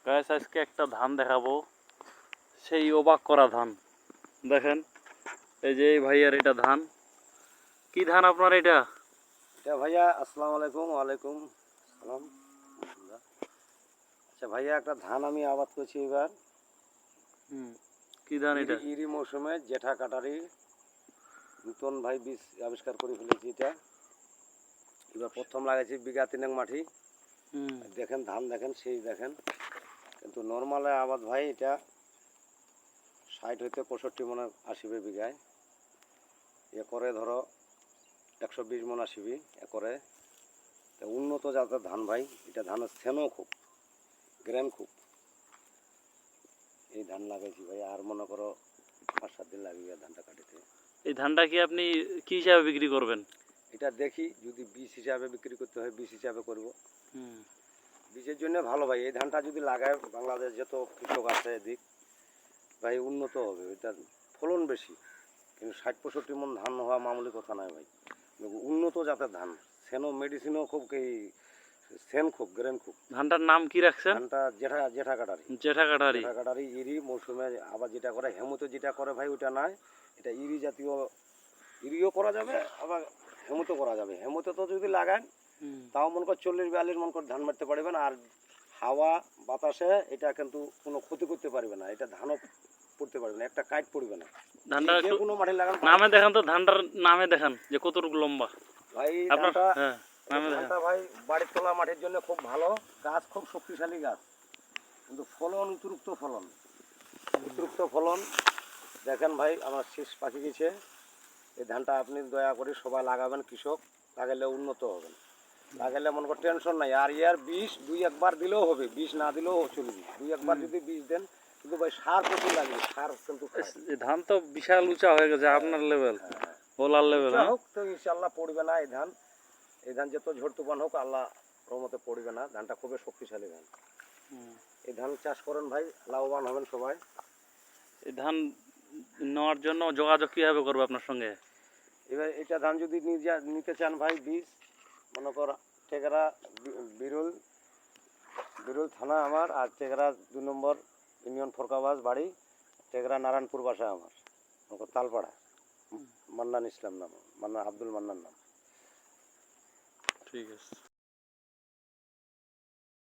Guys আজকে একটা ধান দেখাবো, সেই অবাক করা ধান। দেখেন এই যে এই ভাইয়ার এটা ধান। কি ধান আপনার এটা? এটা ভাইয়া আসসালামু আলাইকুম। ওয়ালাইকুম সালাম। আচ্ছা ভাইয়া, একটা ধান আমি আবাদ করছি এবার। কি ধান এটা? ইরি মৌসুমে জেঠা কাটারি নতুন ভাই বীজ আবিষ্কার করে ফেলেছি। এটা এবার প্রথম লাগাইছি বিঘা 3 মাটি। দেখেন ধান, দেখেন সেই দেখেন, কিন্তু নর্মালে আবাদ ভাই এটা 60 হইতে 65 মন আসিবে বিঘায়। একরে ধরো 120 মন আসিবি একরে। উন্নত জাতের ধান ভাই, এটা ধানের সেনও খুব, গ্রেন খুব। এই ধান লাগাইছি ভাই, আর মনে করো 5-7 দিন লাগবে ধানটা কাটিতে। এই ধানটা কি আপনি কি হিসাবে বিক্রি করবেন? এটা দেখি যদি বীজ হিসাবে বিক্রি করতে হয় বীজ হিসাবে করব। বীজের জন্য ভালো ভাই, এই ধানটা যদি লাগায় বাংলাদেশ যত কৃষক আছে এদিক ভাই উন্নত হবে। এটা ফলন বেশি, কিন্তু 60-65 মন ধান হওয়া মামুলি কথা নয় ভাই। উন্নত জাতের ধান, সেনো মেডিসিনও খুব, সেন খুব, গ্রেন খুব। ধানটার নাম কি রাখছেন? ধানটা জেঠা কাটারি। জেঠা কাটারি। জেঠা কাটারি ইরি মৌসুমে আবার যেটা করে হেমুতে যেটা করে ভাই ওটা নয়, এটা ইরি জাতীয়। ইরিও করা যাবে, আবার হেমুতে করা যাবে। হেমুতে তো যদি লাগান তাও মনে কর 40-42 মন করে ধান মারতে পারবেন। আর হাওয়া বাতাসে এটা কিন্তু কোনো ক্ষতি করতে পারবে না, এটা ধানও পড়তে পারবে না, একটা কাইট পড়বে না। ধানটা যে কোনো মাঠে লাগান। নামে দেখান তো, ধানটার নামে দেখান যে কতটুকু লম্বা ভাই আপনার। ধানটা। হ্যাঁ, নামে দেখান। ধানটা ভাই বাড়ির তোলা মাঠের জন্য খুব ভালো গাছ, খুব শক্তিশালী গাছ, কিন্তু ফলন অতিরিক্ত ফলন। দেখেন ভাই আমার শেষ পাখি গেছে। এই ধানটা আপনি দয়া করে সবাই লাগাবেন, কৃষক লাগালে উন্নত হবেন। লাগালে মনে কর টেনশন নাই। আর ইয়ার বিষ 2-1 বার দিলেও হবে, বিষ না দিলেও চলবে। 2-1 বার যদি বিষ দেন, কিন্তু ভাই সার প্রচুর লাগবে। সার কিন্তু ধান তো বিশাল উঁচা হয়ে গেছে, আপনার লেভেল, ওলার লেভেল। হোক তো ইনশাল্লাহ পড়বে না এই ধান। এই ধান যত ঝড় তুফান হোক আল্লাহ রহমতে পড়বে না। ধানটা খুবই শক্তিশালী ধান। এই ধান চাষ করেন ভাই, লাভবান হবেন সবাই। এই ধান নেওয়ার জন্য যোগাযোগ কিভাবে করবো আপনার সঙ্গে? এবার এটা ধান যদি নিতে চান ভাই, বীজ মনে কর টেকরা বিরুল থানা আমার, আর টেকরা 2 নম্বর ইউনিয়ন ফরকাবাজ বাড়ি, টেকরা নারায়ণপুর বাসা আমার, মনে কর তালপাড়া। মান্নান ইসলাম নাম, আব্দুল মান্নান নাম। ঠিক আছে।